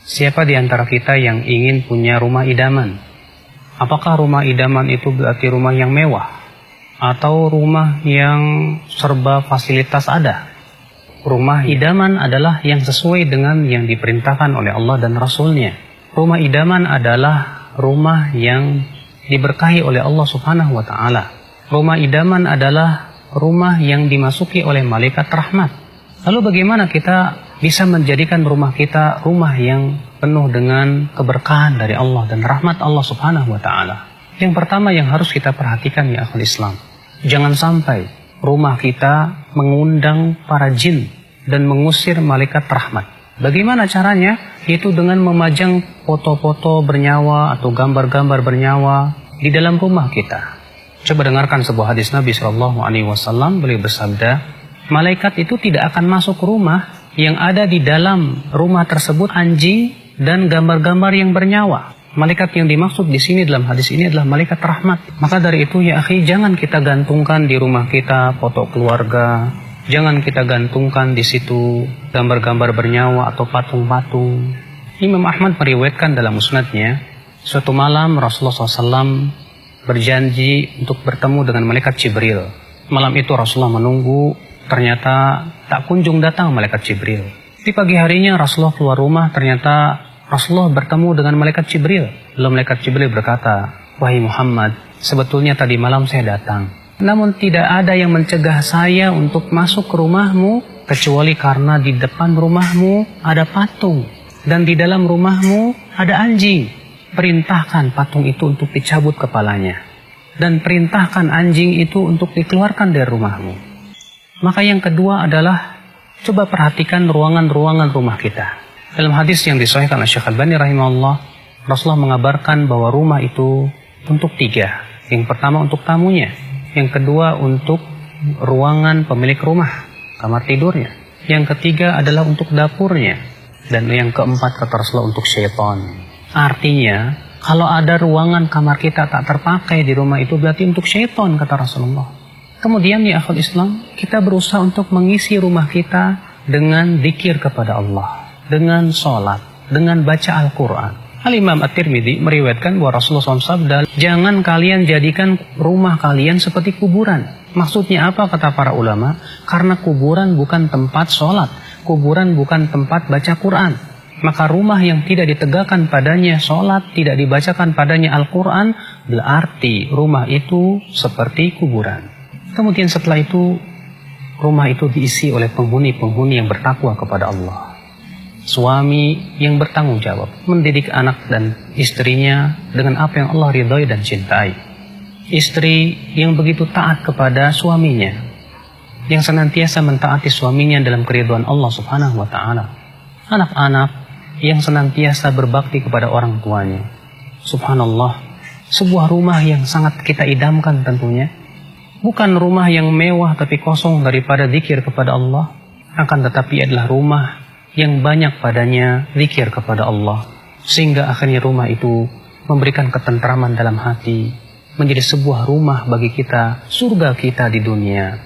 Siapa di antara kita yang ingin punya rumah idaman? Apakah rumah idaman itu berarti rumah yang mewah? Atau rumah yang serba fasilitas ada? Rumah idaman adalah yang sesuai dengan yang diperintahkan oleh Allah dan Rasul-Nya. Rumah idaman adalah rumah yang diberkahi oleh Allah Subhanahu wa Ta'ala. Rumah idaman adalah rumah yang dimasuki oleh malaikat rahmat. Lalu bagaimana kita bisa menjadikan rumah kita rumah yang penuh dengan keberkahan dari Allah dan rahmat Allah Subhanahu wa Ta'ala? Yang pertama yang harus kita perhatikan ya akhul Islam, jangan sampai rumah kita mengundang para jin dan mengusir malaikat rahmat. Bagaimana caranya? Itu dengan memajang foto-foto bernyawa atau gambar-gambar bernyawa di dalam rumah kita. Coba dengarkan sebuah hadis Nabi SAW. Beliau bersabda, malaikat itu tidak akan masuk rumah yang ada di dalam rumah tersebut anjing dan gambar-gambar yang bernyawa. Malaikat yang dimaksud di sini dalam hadis ini adalah malaikat rahmat. Maka dari itu ya akhi, jangan kita gantungkan di rumah kita foto keluarga. Jangan kita gantungkan di situ gambar-gambar bernyawa atau patung-patung. Imam Ahmad meriwayatkan dalam musnadnya, suatu malam Rasulullah SAW berjanji untuk bertemu dengan malaikat Jibril. Malam itu Rasulullah menunggu, ternyata tak kunjung datang malaikat Jibril. Di pagi harinya Rasulullah keluar rumah, ternyata Rasulullah bertemu dengan malaikat Jibril. Lalu malaikat Jibril berkata, "Wahai Muhammad, sebetulnya tadi malam saya datang. Namun tidak ada yang mencegah saya untuk masuk ke rumahmu, kecuali karena di depan rumahmu ada patung. Dan di dalam rumahmu ada anjing. Perintahkan patung itu untuk dicabut kepalanya. Dan perintahkan anjing itu untuk dikeluarkan dari rumahmu." Maka yang kedua adalah, coba perhatikan ruangan-ruangan rumah kita. Dalam hadis yang disahihkan oleh Syekh Albani rahimahullah, Rasulullah mengabarkan bahwa rumah itu untuk 3. Yang pertama untuk tamunya. Yang kedua untuk ruangan pemilik rumah, kamar tidurnya. Yang ketiga adalah untuk dapurnya. Dan yang keempat kata Rasulullah untuk syaitan. Artinya, kalau ada ruangan kamar kita tak terpakai di rumah itu berarti untuk syaitan kata Rasulullah. Kemudian ya akhul Islam, kita berusaha untuk mengisi rumah kita dengan zikir kepada Allah, dengan sholat, dengan baca Al-Quran. Al-Imam At-Tirmidzi meriwayatkan bahwa Rasulullah SAW, jangan kalian jadikan rumah kalian seperti kuburan. Maksudnya apa kata para ulama? Karena kuburan bukan tempat sholat, kuburan bukan tempat baca Quran. Maka rumah yang tidak ditegakkan padanya sholat, tidak dibacakan padanya Al-Quran, berarti rumah itu seperti kuburan. Kemudian setelah itu, rumah itu diisi oleh penghuni-penghuni yang bertakwa kepada Allah. Suami yang bertanggung jawab, mendidik anak dan istrinya dengan apa yang Allah ridhoi dan cintai. Istri yang begitu taat kepada suaminya, yang senantiasa mentaati suaminya dalam keridhaan Allah Subhanahu wa Ta'ala. Anak-anak yang senantiasa berbakti kepada orang tuanya. Subhanallah, sebuah rumah yang sangat kita idamkan tentunya. Bukan rumah yang mewah tapi kosong daripada zikir kepada Allah, akan tetapi adalah rumah yang banyak padanya zikir kepada Allah, sehingga akhirnya rumah itu memberikan ketentraman dalam hati, menjadi sebuah rumah bagi kita, surga kita di dunia.